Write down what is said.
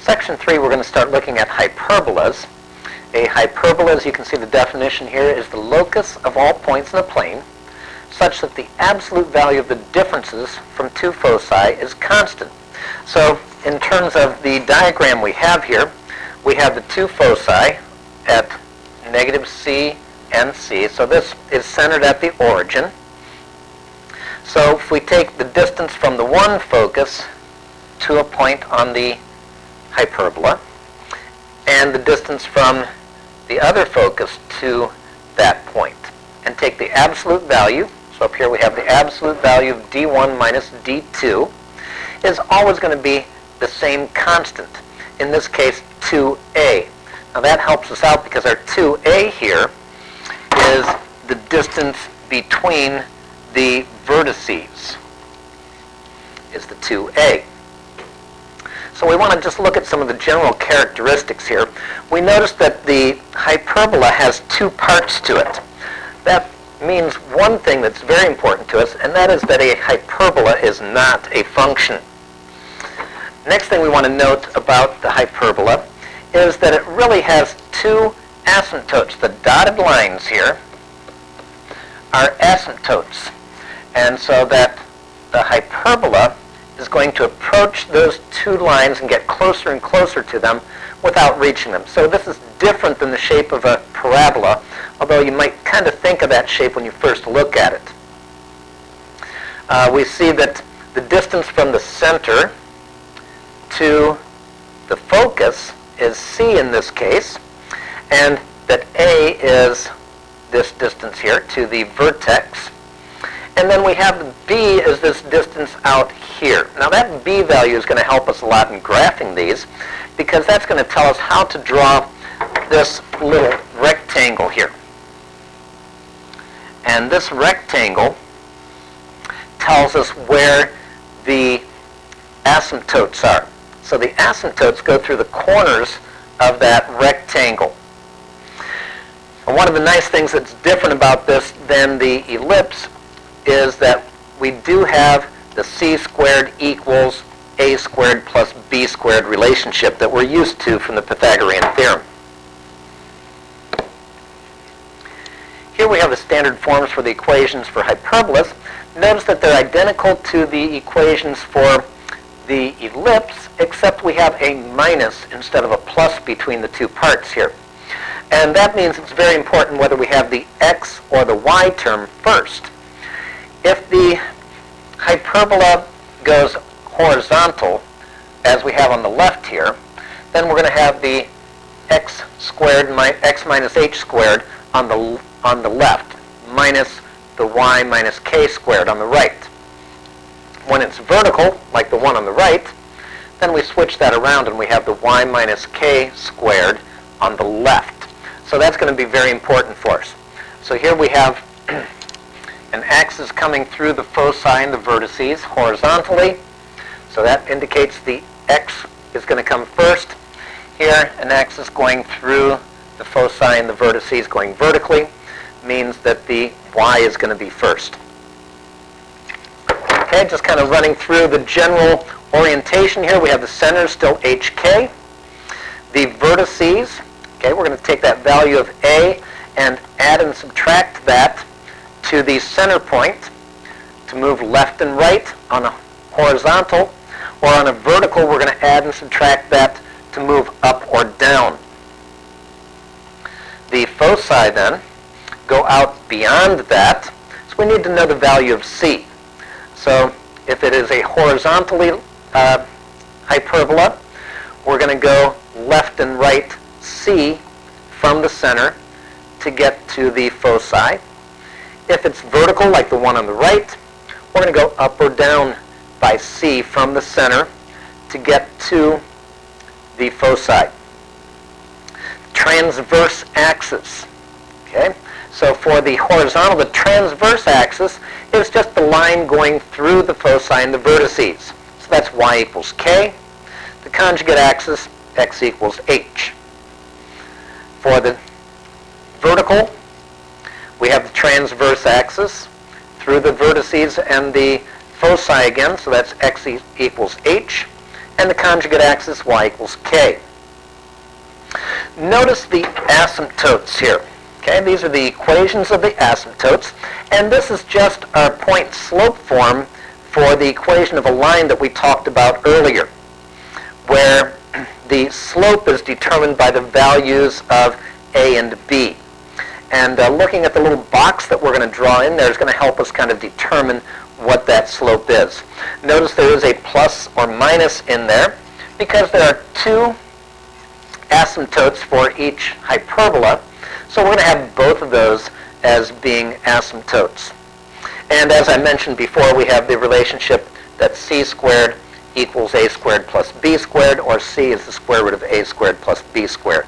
Section 3, we're going to start looking at hyperbolas. A hyperbola, as you can see the definition here, is the locus of all points in a plane such that the absolute value of the differences from two foci is constant. So in terms of the diagram we have here, we have the two foci at negative c and c. So this is centered at the origin. So if we take the distance from the one focus to a point on the hyperbola and the distance from the other focus to that point, and take the absolute value, so up here we have the absolute value of d1 minus d2, is always going to be the same constant, in this case 2a. Now that helps us out because our 2a here is the distance between the vertices, is the 2a. So we want to just look at some of the general characteristics here. We notice that the hyperbola has two parts to it. That means one thing that's very important to us, and that is that a hyperbola is not a function. Next thing we want to note about the hyperbola is that it really has two asymptotes. The dotted lines here are asymptotes, and so that the hyperbola is going to approach those two lines and get closer and closer to them without reaching them. So this is different than the shape of a parabola, although you might kind of think of that shape when you first look at it. We see that the distance from the center to the focus is c in this case, and that a is this distance here to the vertex. And then we have b is this distance out here. Now that b value is going to help us a lot in graphing these, because that's going to tell us how to draw this little rectangle here. And this rectangle tells us where the asymptotes are. So the asymptotes go through the corners of that rectangle. And one of the nice things that's different about this than the ellipse is that we do have the c squared equals a squared plus b squared relationship that we're used to from the Pythagorean theorem. Here we have the standard forms for the equations for hyperbolas. Notice that they're identical to the equations for the ellipse, except we have a minus instead of a plus between the two parts here. And that means it's very important whether we have the x or the y term first. If the hyperbola goes horizontal, as we have on the left here, then we're going to have the x squared x minus h squared on the left, minus the y minus k squared on the right. When it's vertical, like the one on the right, then we switch that around and we have the y minus k squared on the left. So that's going to be very important for us. So here we have an axis coming through the foci and the vertices horizontally. So that indicates the x is going to come first. Here, an axis going through the foci and the vertices going vertically means that the y is going to be first. Okay, just kind of running through the general orientation here. We have the center still hk. The vertices, okay, we're going to take that value of a and add and subtract that to the center point to move left and right on a horizontal, or on a vertical we're going to add and subtract that to move up or down. The foci then go out beyond that, so we need to know the value of c. So if it is a horizontally hyperbola, we're going to go left and right c from the center to get to the foci. If it's vertical, like the one on the right, we're going to go up or down by c from the center to get to the foci. Transverse axis. Okay? So for the horizontal, the transverse axis is just the line going through the foci and the vertices. So that's y equals k. The conjugate axis, x equals h. For the vertical, we have the transverse axis through the vertices and the foci again, so that's x equals h. and the conjugate axis y equals k. Notice the asymptotes here. Okay, these are the equations of the asymptotes, and this is just our point-slope form for the equation of a line that we talked about earlier, where the slope is determined by the values of a and b. And looking at the little box that we're going to draw in there is going to help us kind of determine what that slope is. Notice there is a plus or minus in there because there are two asymptotes for each hyperbola. So we're going to have both of those as being asymptotes. And as I mentioned before, we have the relationship that c squared equals a squared plus b squared, or c is the square root of a squared plus b squared.